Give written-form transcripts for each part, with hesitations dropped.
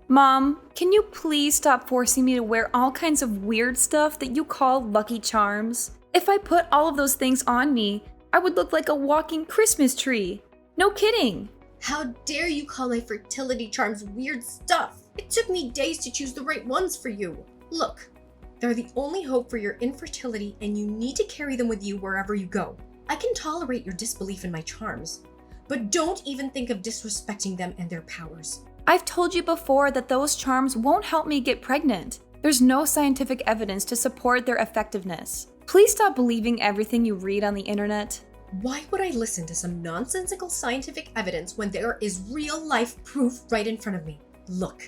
Mom, can you please stop forcing me to wear all kinds of weird stuff that you call Lucky Charms? If I put all of those things on me, I would look like a walking Christmas tree. No kidding. How dare you call my fertility charms weird stuff? It took me days to choose the right ones for you. Look, they're the only hope for your infertility and you need to carry them with you wherever you go. I can tolerate your disbelief in my charms, but don't even think of disrespecting them and their powers. I've told you before that those charms won't help me get pregnant. There's no scientific evidence to support their effectiveness. Please stop believing everything you read on the internet. Why would I listen to some nonsensical scientific evidence when there is real-life proof right in front of me? Look,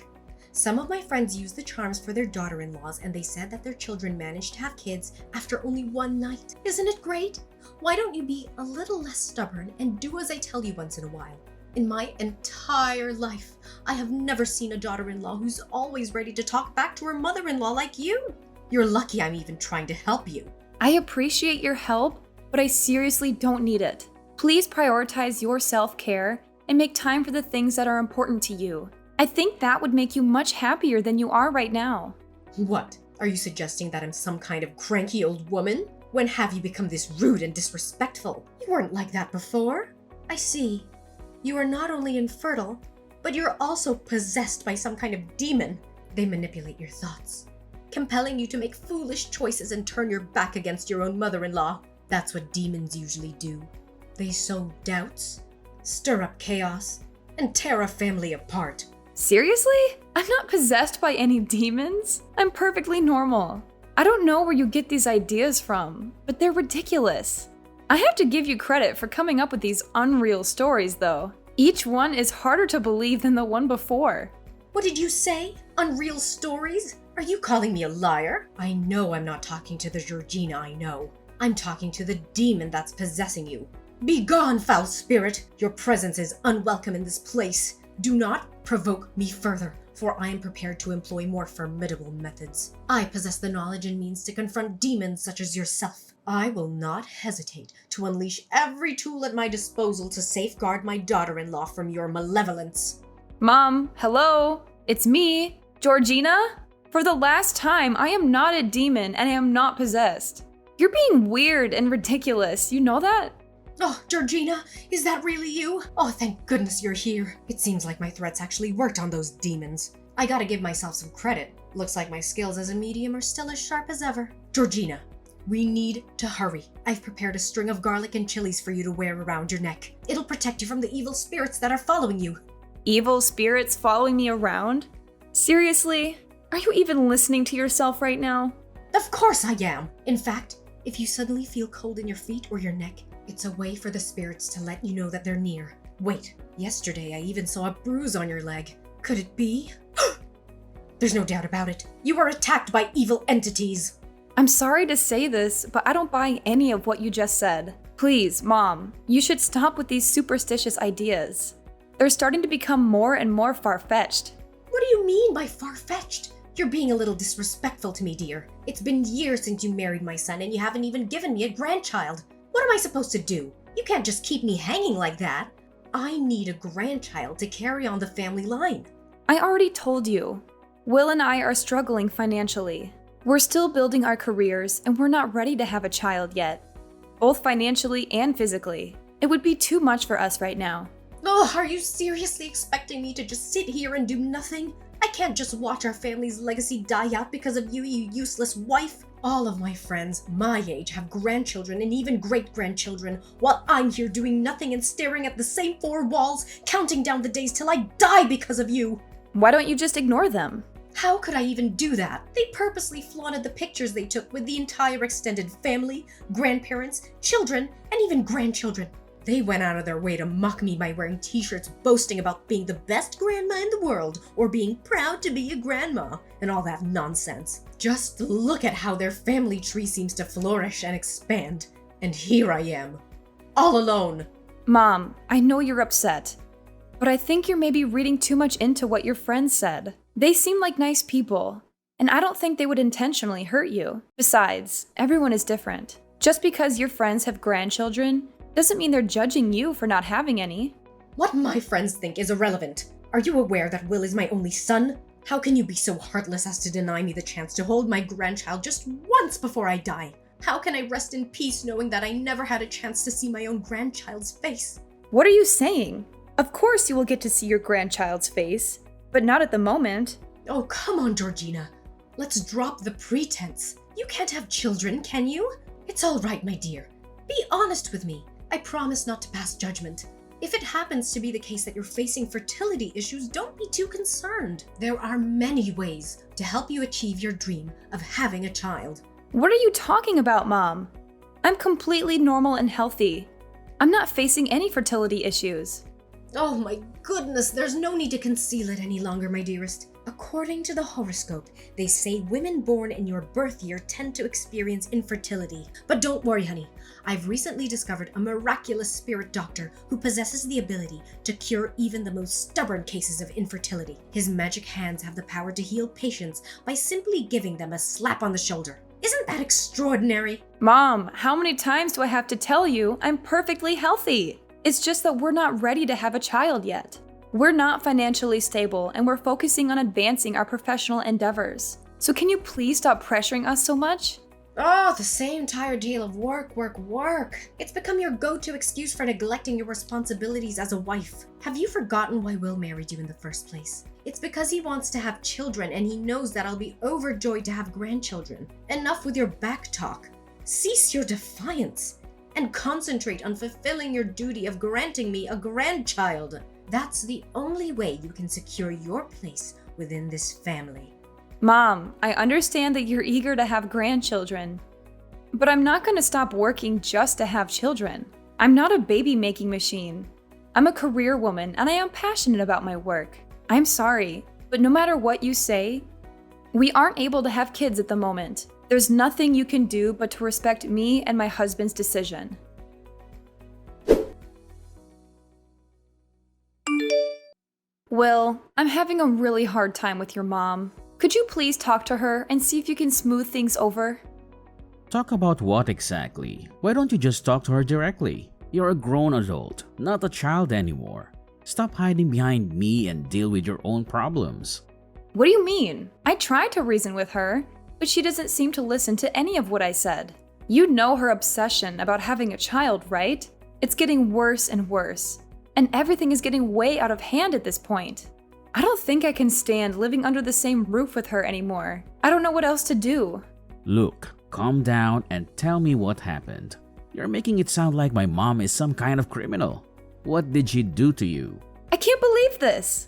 some of my friends use the charms for their daughter-in-laws and they said that their children managed to have kids after only one night. Isn't it great? Why don't you be a little less stubborn and do as I tell you once in a while? In my entire life, I have never seen a daughter-in-law who's always ready to talk back to her mother-in-law like you. You're lucky I'm even trying to help you. I appreciate your help, but I seriously don't need it. Please prioritize your self-care and make time for the things that are important to you. I think that would make you much happier than you are right now. What? Are you suggesting that I'm some kind of cranky old woman? When have you become this rude and disrespectful? You weren't like that before. I see. You are not only infertile, but you're also possessed by some kind of demon. They manipulate your thoughts, compelling you to make foolish choices and turn your back against your own mother-in-law. That's what demons usually do. They sow doubts, stir up chaos, and tear a family apart. Seriously? I'm not possessed by any demons. I'm perfectly normal. I don't know where you get these ideas from, but they're ridiculous. I have to give you credit for coming up with these unreal stories, though. Each one is harder to believe than the one before. What did you say? Unreal stories? Are you calling me a liar? I know I'm not talking to the Georgina I know. I'm talking to the demon that's possessing you. Be gone, foul spirit! Your presence is unwelcome in this place. Do not provoke me further, for I am prepared to employ more formidable methods. I possess the knowledge and means to confront demons such as yourself. I will not hesitate to unleash every tool at my disposal to safeguard my daughter-in-law from your malevolence. Mom, hello? It's me, Georgina? For the last time, I am not a demon and I am not possessed. You're being weird and ridiculous, you know that? Oh, Georgina, is that really you? Oh, thank goodness you're here. It seems like my threats actually worked on those demons. I gotta give myself some credit. Looks like my skills as a medium are still as sharp as ever. Georgina, we need to hurry. I've prepared a string of garlic and chilies for you to wear around your neck. It'll protect you from the evil spirits that are following you. Evil spirits following me around? Seriously? Are you even listening to yourself right now? Of course I am. In fact, if you suddenly feel cold in your feet or your neck, it's a way for the spirits to let you know that they're near. Wait, yesterday I even saw a bruise on your leg. Could it be? There's no doubt about it. You are attacked by evil entities. I'm sorry to say this, but I don't buy any of what you just said. Please, Mom, you should stop with these superstitious ideas. They're starting to become more and more far-fetched. What do you mean by far-fetched? You're being a little disrespectful to me, dear. It's been years since you married my son and you haven't even given me a grandchild. What am I supposed to do? You can't just keep me hanging like that. I need a grandchild to carry on the family line. I already told you. Will and I are struggling financially. We're still building our careers and we're not ready to have a child yet. Both financially and physically. It would be too much for us right now. Oh, are you seriously expecting me to just sit here and do nothing? I can't just watch our family's legacy die out because of you, you useless wife. All of my friends my age have grandchildren and even great-grandchildren, while I'm here doing nothing and staring at the same four walls, counting down the days till I die because of you. Why don't you just ignore them? How could I even do that? They purposely flaunted the pictures they took with the entire extended family, grandparents, children, and even grandchildren. They went out of their way to mock me by wearing t-shirts boasting about being the best grandma in the world or being proud to be a grandma and all that nonsense. Just look at how their family tree seems to flourish and expand. And here I am, all alone. Mom, I know you're upset, but I think you're maybe reading too much into what your friends said. They seem like nice people, and I don't think they would intentionally hurt you. Besides, everyone is different. Just because your friends have grandchildren doesn't mean they're judging you for not having any. What my friends think is irrelevant. Are you aware that Will is my only son? How can you be so heartless as to deny me the chance to hold my grandchild just once before I die? How can I rest in peace knowing that I never had a chance to see my own grandchild's face? What are you saying? Of course you will get to see your grandchild's face, but not at the moment. Oh, come on, Georgina. Let's drop the pretense. You can't have children, can you? It's all right, my dear. Be honest with me. I promise not to pass judgment. If it happens to be the case that you're facing fertility issues, don't be too concerned. There are many ways to help you achieve your dream of having a child. What are you talking about, Mom? I'm completely normal and healthy. I'm not facing any fertility issues. Oh my goodness, there's no need to conceal it any longer, my dearest. According to the horoscope, they say women born in your birth year tend to experience infertility. But don't worry, honey. I've recently discovered a miraculous spirit doctor who possesses the ability to cure even the most stubborn cases of infertility. His magic hands have the power to heal patients by simply giving them a slap on the shoulder. Isn't that extraordinary? Mom, how many times do I have to tell you I'm perfectly healthy? It's just that we're not ready to have a child yet. We're not financially stable and we're focusing on advancing our professional endeavors. So can you please stop pressuring us so much? Oh, the same tired deal of work. It's become your go-to excuse for neglecting your responsibilities as a wife. Have you forgotten why Will married you in the first place? It's because he wants to have children and he knows that I'll be overjoyed to have grandchildren. Enough with your back talk. Cease your defiance and concentrate on fulfilling your duty of granting me a grandchild. That's the only way you can secure your place within this family. Mom, I understand that you're eager to have grandchildren, but I'm not going to stop working just to have children. I'm not a baby-making machine. I'm a career woman and I am passionate about my work. I'm sorry, but no matter what you say, we aren't able to have kids at the moment. There's nothing you can do but to respect me and my husband's decision. Will, I'm having a really hard time with your mom. Could you please talk to her and see if you can smooth things over? Talk about what exactly? Why don't you just talk to her directly? You're a grown adult, not a child anymore. Stop hiding behind me and deal with your own problems. What do you mean? I tried to reason with her, but she doesn't seem to listen to any of what I said. You know her obsession about having a child, right? It's getting worse and worse, and everything is getting way out of hand at this point. I don't think I can stand living under the same roof with her anymore. I don't know what else to do. Look, calm down and tell me what happened. You're making it sound like my mom is some kind of criminal. What did she do to you? I can't believe this.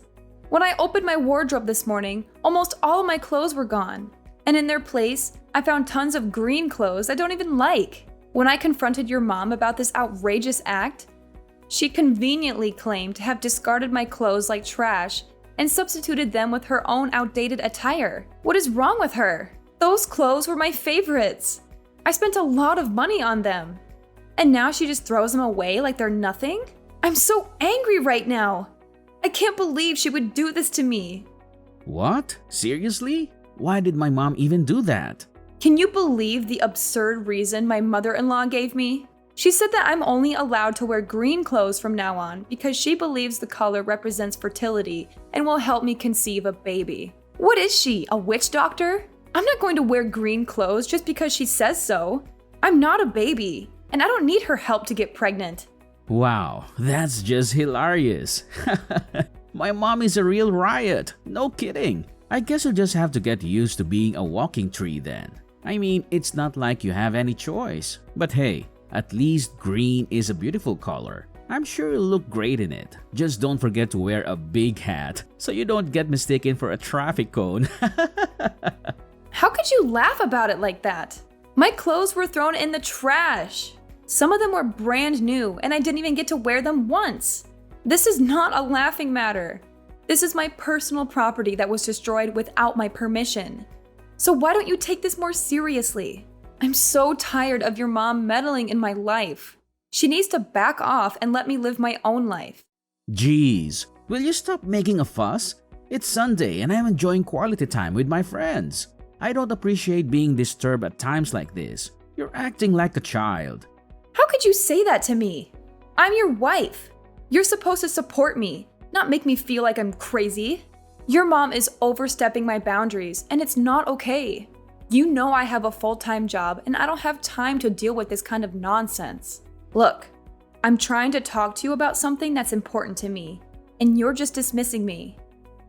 When I opened my wardrobe this morning, almost all of my clothes were gone. And in their place, I found tons of green clothes I don't even like. When I confronted your mom about this outrageous act, she conveniently claimed to have discarded my clothes like trash and substituted them with her own outdated attire. What is wrong with her? Those clothes were my favorites. I spent a lot of money on them. And now she just throws them away like they're nothing? I'm so angry right now. I can't believe she would do this to me. What? Seriously? Why did my mom even do that? Can you believe the absurd reason my mother-in-law gave me? She said that I'm only allowed to wear green clothes from now on because she believes the color represents fertility and will help me conceive a baby. What is she, a witch doctor? I'm not going to wear green clothes just because she says so. I'm not a baby, and I don't need her help to get pregnant. Wow, that's just hilarious. My mom is a real riot. No kidding. I guess you'll just have to get used to being a walking tree then. I mean, it's not like you have any choice. But hey, at least green is a beautiful color. I'm sure you'll look great in it. Just don't forget to wear a big hat so you don't get mistaken for a traffic cone. How could you laugh about it like that? My clothes were thrown in the trash. Some of them were brand new and I didn't even get to wear them once. This is not a laughing matter. This is my personal property that was destroyed without my permission. So why don't you take this more seriously? I'm so tired of your mom meddling in my life. She needs to back off and let me live my own life. Jeez, will you stop making a fuss? It's Sunday and I'm enjoying quality time with my friends. I don't appreciate being disturbed at times like this. You're acting like a child. How could you say that to me? I'm your wife. You're supposed to support me, not make me feel like I'm crazy. Your mom is overstepping my boundaries, and it's not okay. You know I have a full-time job, and I don't have time to deal with this kind of nonsense. Look, I'm trying to talk to you about something that's important to me, and you're just dismissing me.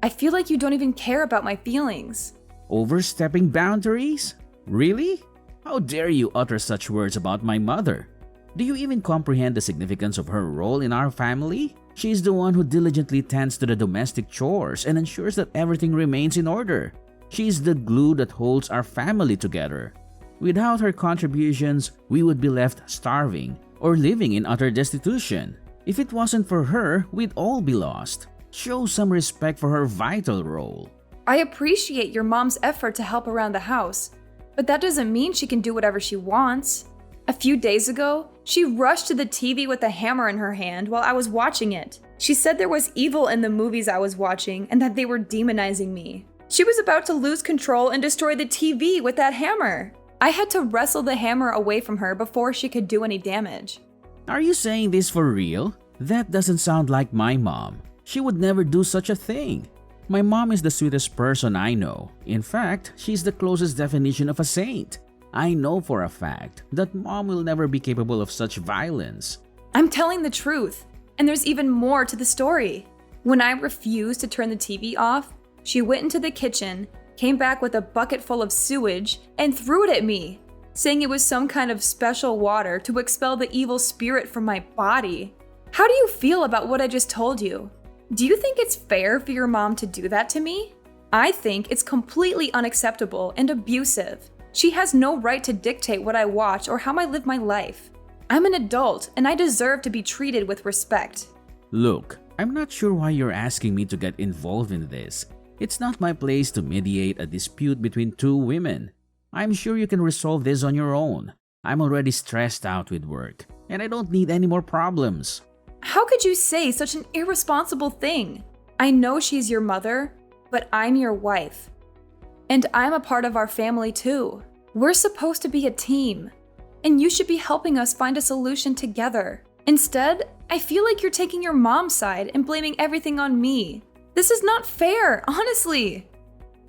I feel like you don't even care about my feelings. Overstepping boundaries? Really? How dare you utter such words about my mother? Do you even comprehend the significance of her role in our family? She is the one who diligently tends to the domestic chores and ensures that everything remains in order. She is the glue that holds our family together. Without her contributions, we would be left starving or living in utter destitution. If it wasn't for her, we'd all be lost. Show some respect for her vital role. I appreciate your mom's effort to help around the house, but that doesn't mean she can do whatever she wants. A few days ago, she rushed to the TV with a hammer in her hand while I was watching it. She said there was evil in the movies I was watching and that they were demonizing me. She was about to lose control and destroy the TV with that hammer. I had to wrestle the hammer away from her before she could do any damage. Are you saying this for real? That doesn't sound like my mom. She would never do such a thing. My mom is the sweetest person I know. In fact, she's the closest definition of a saint. I know for a fact that mom will never be capable of such violence. I'm telling the truth, and there's even more to the story. When I refused to turn the TV off, she went into the kitchen, came back with a bucket full of sewage, and threw it at me, saying it was some kind of special water to expel the evil spirit from my body. How do you feel about what I just told you? Do you think it's fair for your mom to do that to me? I think it's completely unacceptable and abusive. She has no right to dictate what I watch or how I live my life. I'm an adult and I deserve to be treated with respect. Look, I'm not sure why you're asking me to get involved in this. It's not my place to mediate a dispute between two women. I'm sure you can resolve this on your own. I'm already stressed out with work, and I don't need any more problems. How could you say such an irresponsible thing? I know she's your mother, but I'm your wife. And I'm a part of our family too. We're supposed to be a team, and you should be helping us find a solution together. Instead, I feel like you're taking your mom's side and blaming everything on me. This is not fair, honestly.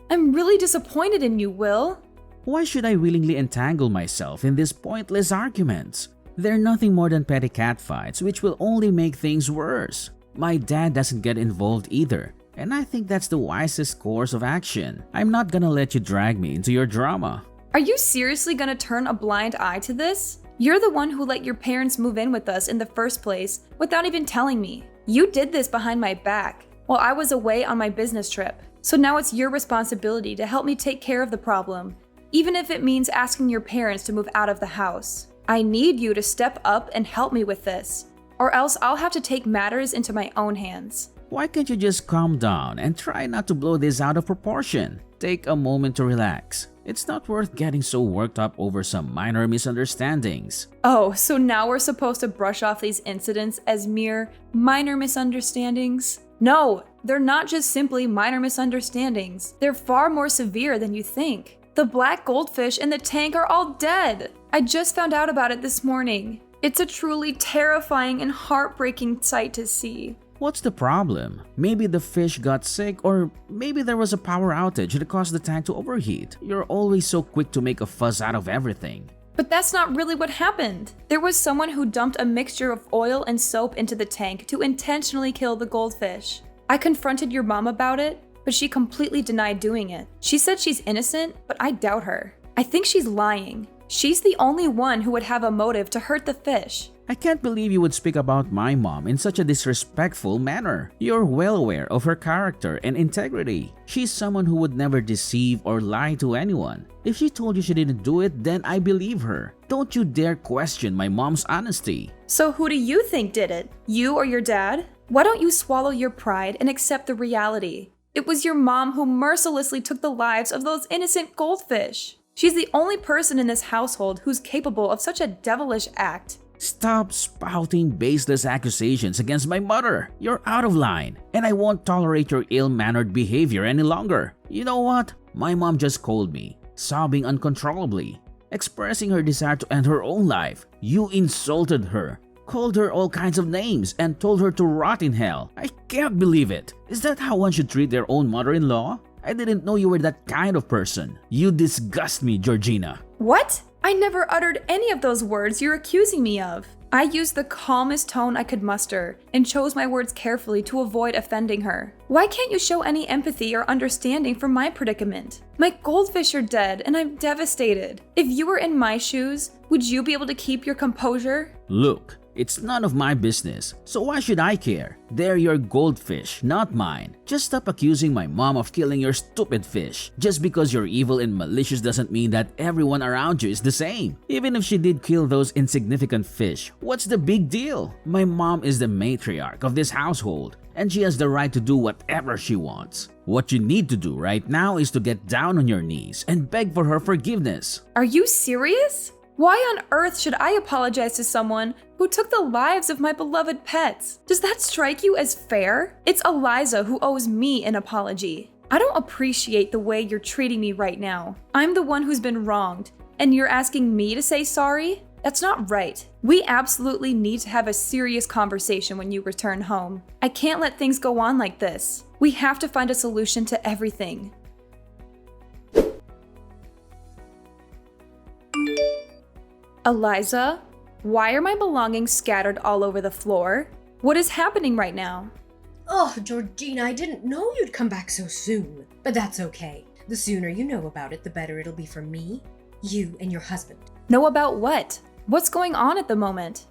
I'm really disappointed in you, Will. Why should I willingly entangle myself in these pointless arguments? They're nothing more than petty catfights, which will only make things worse. My dad doesn't get involved either, and I think that's the wisest course of action. I'm not gonna let you drag me into your drama. Are you seriously gonna turn a blind eye to this? You're the one who let your parents move in with us in the first place without even telling me. You did this behind my back while I was away on my business trip. So now it's your responsibility to help me take care of the problem, even if it means asking your parents to move out of the house. I need you to step up and help me with this, or else I'll have to take matters into my own hands. Why can't you just calm down and try not to blow this out of proportion? Take a moment to relax. It's not worth getting so worked up over some minor misunderstandings. Oh, so now we're supposed to brush off these incidents as mere minor misunderstandings? No, they're not just simply minor misunderstandings. They're far more severe than you think. The black goldfish in the tank are all dead. I just found out about it this morning. It's a truly terrifying and heartbreaking sight to see. What's the problem? Maybe the fish got sick, or maybe there was a power outage that caused the tank to overheat. You're always so quick to make a fuss out of everything. But that's not really what happened. There was someone who dumped a mixture of oil and soap into the tank to intentionally kill the goldfish. I confronted your mom about it, but she completely denied doing it. She said she's innocent, but I doubt her. I think she's lying. She's the only one who would have a motive to hurt the fish. I can't believe you would speak about my mom in such a disrespectful manner. You're well aware of her character and integrity. She's someone who would never deceive or lie to anyone. If she told you she didn't do it, then I believe her. Don't you dare question my mom's honesty. So who do you think did it? You or your dad? Why don't you swallow your pride and accept the reality? It was your mom who mercilessly took the lives of those innocent goldfish. She's the only person in this household who's capable of such a devilish act. Stop spouting baseless accusations against my mother. You're out of line, and I won't tolerate your ill-mannered behavior any longer. You know what? My mom just called me, sobbing uncontrollably, expressing her desire to end her own life. You insulted her. called her all kinds of names, and told her to rot in hell. I can't believe it. Is that how one should treat their own mother-in-law? I didn't know you were that kind of person. You disgust me, Georgina. What? I never uttered any of those words you're accusing me of. I used the calmest tone I could muster and chose my words carefully to avoid offending her. Why can't you show any empathy or understanding for my predicament? My goldfish are dead and I'm devastated. If you were in my shoes, would you be able to keep your composure? Look, it's none of my business, so why should I care? They're your goldfish, not mine. Just stop accusing my mom of killing your stupid fish. Just because you're evil and malicious doesn't mean that everyone around you is the same. Even if she did kill those insignificant fish, what's the big deal? My mom is the matriarch of this household, and she has the right to do whatever she wants. What you need to do right now is to get down on your knees and beg for her forgiveness. Are you serious? Why on earth should I apologize to someone who took the lives of my beloved pets? Does that strike you as fair? It's Eliza who owes me an apology. I don't appreciate the way you're treating me right now. I'm the one who's been wronged, and you're asking me to say sorry? That's not right. We absolutely need to have a serious conversation when you return home. I can't let things go on like this. We have to find a solution to everything. Eliza, why are my belongings scattered all over the floor? What is happening right now? Oh, Georgina, I didn't know you'd come back so soon. But that's okay. The sooner you know about it, the better it'll be for me, you, and your husband. Know about what? What's going on at the moment?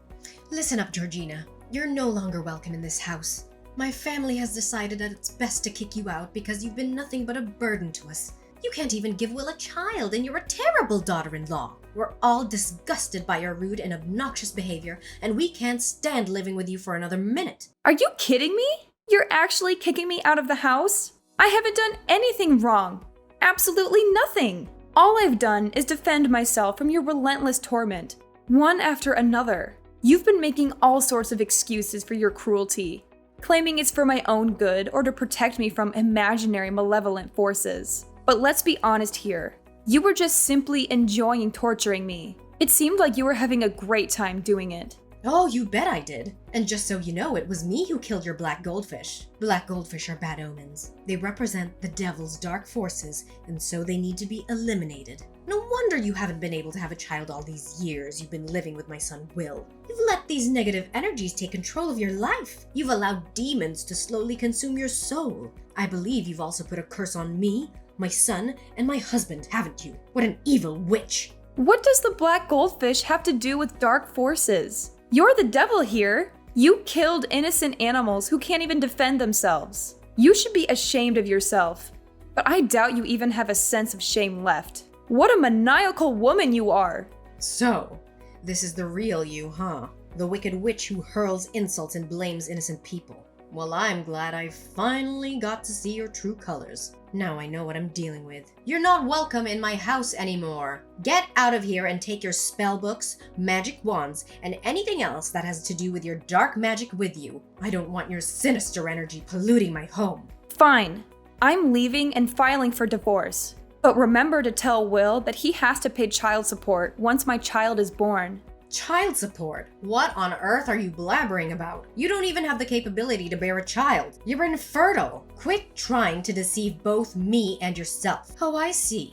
Listen up, Georgina. You're no longer welcome in this house. My family has decided that it's best to kick you out because you've been nothing but a burden to us. You can't even give Will a child, and you're a terrible daughter-in-law. We're all disgusted by your rude and obnoxious behavior, and we can't stand living with you for another minute. Are you kidding me? You're actually kicking me out of the house? I haven't done anything wrong. Absolutely nothing. All I've done is defend myself from your relentless torment, one after another. You've been making all sorts of excuses for your cruelty, claiming it's for my own good or to protect me from imaginary malevolent forces. But let's be honest here. You were just simply enjoying torturing me. It seemed like you were having a great time doing it. Oh, you bet I did. And just so you know, it was me who killed your black goldfish. Black goldfish are bad omens. They represent the devil's dark forces, and so they need to be eliminated. No wonder you haven't been able to have a child all these years you've been living with my son Will. You've let these negative energies take control of your life. You've allowed demons to slowly consume your soul. I believe you've also put a curse on me, my son, and my husband, haven't you? What an evil witch! What does the black goldfish have to do with dark forces? You're the devil here. You killed innocent animals who can't even defend themselves. You should be ashamed of yourself. But I doubt you even have a sense of shame left. What a maniacal woman you are! So, this is the real you, huh? The wicked witch who hurls insults and blames innocent people. Well, I'm glad I finally got to see your true colors. Now I know what I'm dealing with. You're not welcome in my house anymore. Get out of here and take your spell books, magic wands, and anything else that has to do with your dark magic with you. I don't want your sinister energy polluting my home. Fine. I'm leaving and filing for divorce. But remember to tell Will that he has to pay child support once my child is born. Child support? What on earth are you blabbering about? You don't even have the capability to bear a child. You're infertile. Quit trying to deceive both me and yourself. Oh, I see.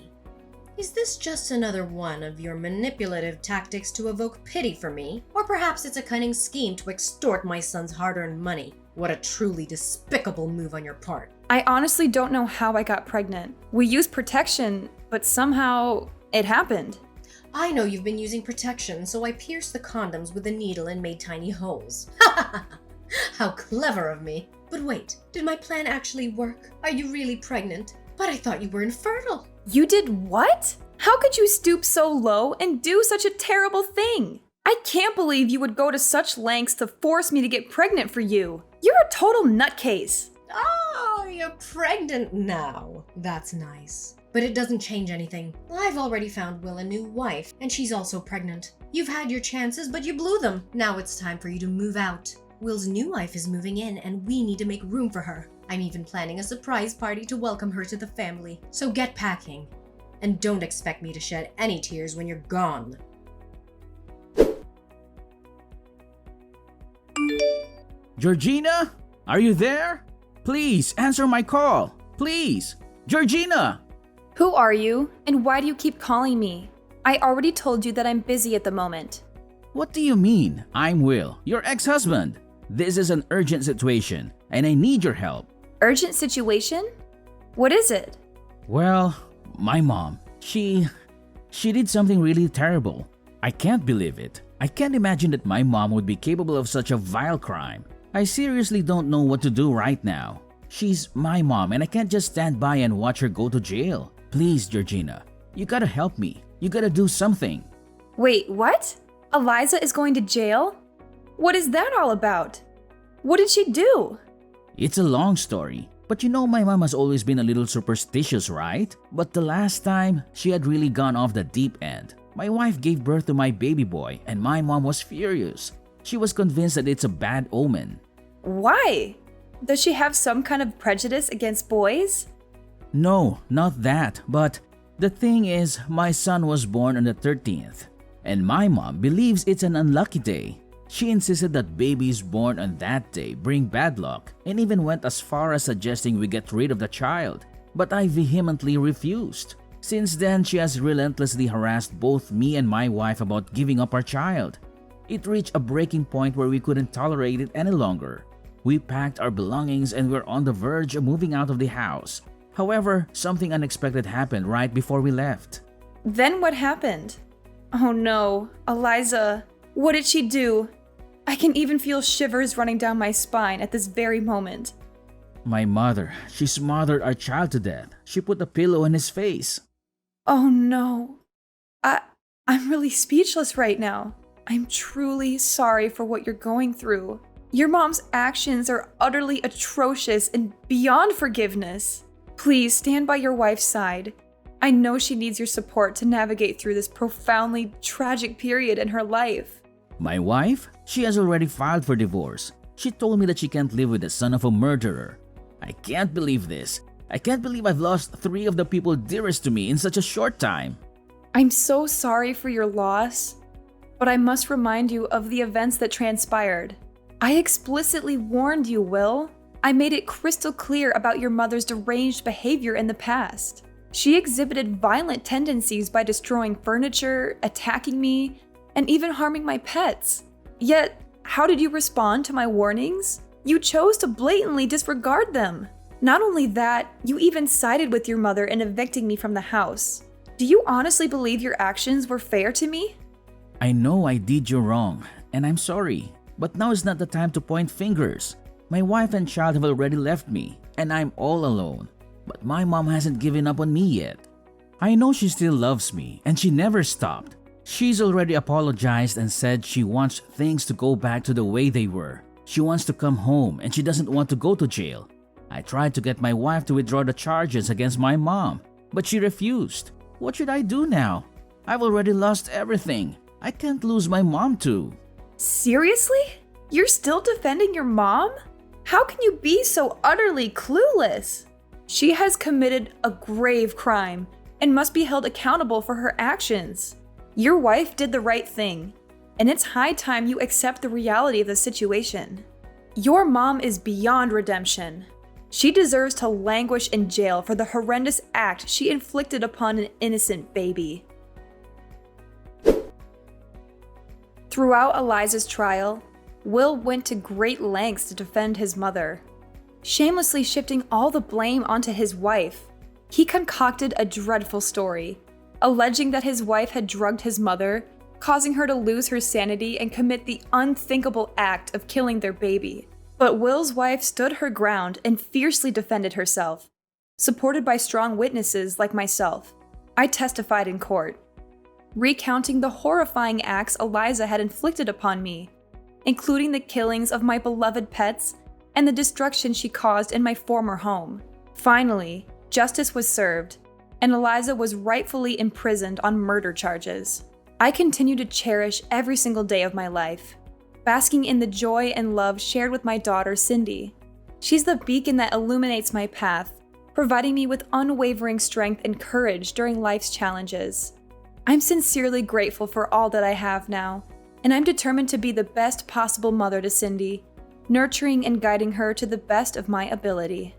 Is this just another one of your manipulative tactics to evoke pity for me? Or perhaps it's a cunning scheme to extort my son's hard-earned money? What a truly despicable move on your part. I honestly don't know how I got pregnant. We used protection, but somehow it happened. I know you've been using protection, so I pierced the condoms with a needle and made tiny holes. How clever of me. But wait, did my plan actually work? Are you really pregnant? But I thought you were infertile. You did what? How could you stoop so low and do such a terrible thing? I can't believe you would go to such lengths to force me to get pregnant for you. You're a total nutcase. Oh, you're pregnant now. That's nice. But it doesn't change anything. I've already found Will a new wife, and she's also pregnant. You've had your chances, but you blew them. Now it's time for you to move out. Will's new wife is moving in, and we need to make room for her. I'm even planning a surprise party to welcome her to the family. So get packing. And don't expect me to shed any tears when you're gone. Georgina? Are you there? Please answer my call. Please. Georgina! Who are you, and why do you keep calling me? I already told you that I'm busy at the moment. What do you mean? I'm Will, your ex-husband. This is an urgent situation, and I need your help. Urgent situation? What is it? Well, my mom, she did something really terrible. I can't believe it. I can't imagine that my mom would be capable of such a vile crime. I seriously don't know what to do right now. She's my mom and I can't just stand by and watch her go to jail. Please, Georgina, you gotta help me. You gotta do something. Wait, what? Eliza is going to jail? What is that all about? What did she do? It's a long story, but you know my mom has always been a little superstitious, right? But the last time, she had really gone off the deep end. My wife gave birth to my baby boy and my mom was furious. She was convinced that it's a bad omen. Why? Does she have some kind of prejudice against boys? No, not that, but the thing is, my son was born on the 13th, and my mom believes it's an unlucky day. She insisted that babies born on that day bring bad luck and even went as far as suggesting we get rid of the child, but I vehemently refused. Since then, she has relentlessly harassed both me and my wife about giving up our child. It reached a breaking point where we couldn't tolerate it any longer. We packed our belongings and were on the verge of moving out of the house. However, something unexpected happened right before we left. Then what happened? Oh no, Eliza, what did she do? I can even feel shivers running down my spine at this very moment. My mother, she smothered our child to death. She put a pillow in his face. Oh no. I'm really speechless right now. I'm truly sorry for what you're going through. Your mom's actions are utterly atrocious and beyond forgiveness. Please stand by your wife's side. I know she needs your support to navigate through this profoundly tragic period in her life. My wife? She has already filed for divorce. She told me that she can't live with the son of a murderer. I can't believe this. I can't believe I've lost 3 of the people dearest to me in such a short time. I'm so sorry for your loss, but I must remind you of the events that transpired. I explicitly warned you, Will. I made it crystal clear about your mother's deranged behavior in the past. She exhibited violent tendencies by destroying furniture, attacking me, and even harming my pets. Yet, how did you respond to my warnings? You chose to blatantly disregard them. Not only that, you even sided with your mother in evicting me from the house. Do you honestly believe your actions were fair to me? I know I did you wrong, and I'm sorry. But now is not the time to point fingers. My wife and child have already left me, and I'm all alone. But my mom hasn't given up on me yet. I know she still loves me, and she never stopped. She's already apologized and said she wants things to go back to the way they were. She wants to come home, and she doesn't want to go to jail. I tried to get my wife to withdraw the charges against my mom, but she refused. What should I do now? I've already lost everything. I can't lose my mom too. Seriously? You're still defending your mom? How can you be so utterly clueless? She has committed a grave crime and must be held accountable for her actions. Your wife did the right thing, and it's high time you accept the reality of the situation. Your mom is beyond redemption. She deserves to languish in jail for the horrendous act she inflicted upon an innocent baby. Throughout Eliza's trial, Will went to great lengths to defend his mother, shamelessly shifting all the blame onto his wife. He concocted a dreadful story, alleging that his wife had drugged his mother, causing her to lose her sanity and commit the unthinkable act of killing their baby. But Will's wife stood her ground and fiercely defended herself. Supported by strong witnesses like myself, I testified in court, recounting the horrifying acts Eliza had inflicted upon me, including the killings of my beloved pets and the destruction she caused in my former home. Finally, justice was served, and Eliza was rightfully imprisoned on murder charges. I continue to cherish every single day of my life, basking in the joy and love shared with my daughter, Cindy. She's the beacon that illuminates my path, providing me with unwavering strength and courage during life's challenges. I'm sincerely grateful for all that I have now, and I'm determined to be the best possible mother to Cindy. nurturing and guiding her to the best of my ability.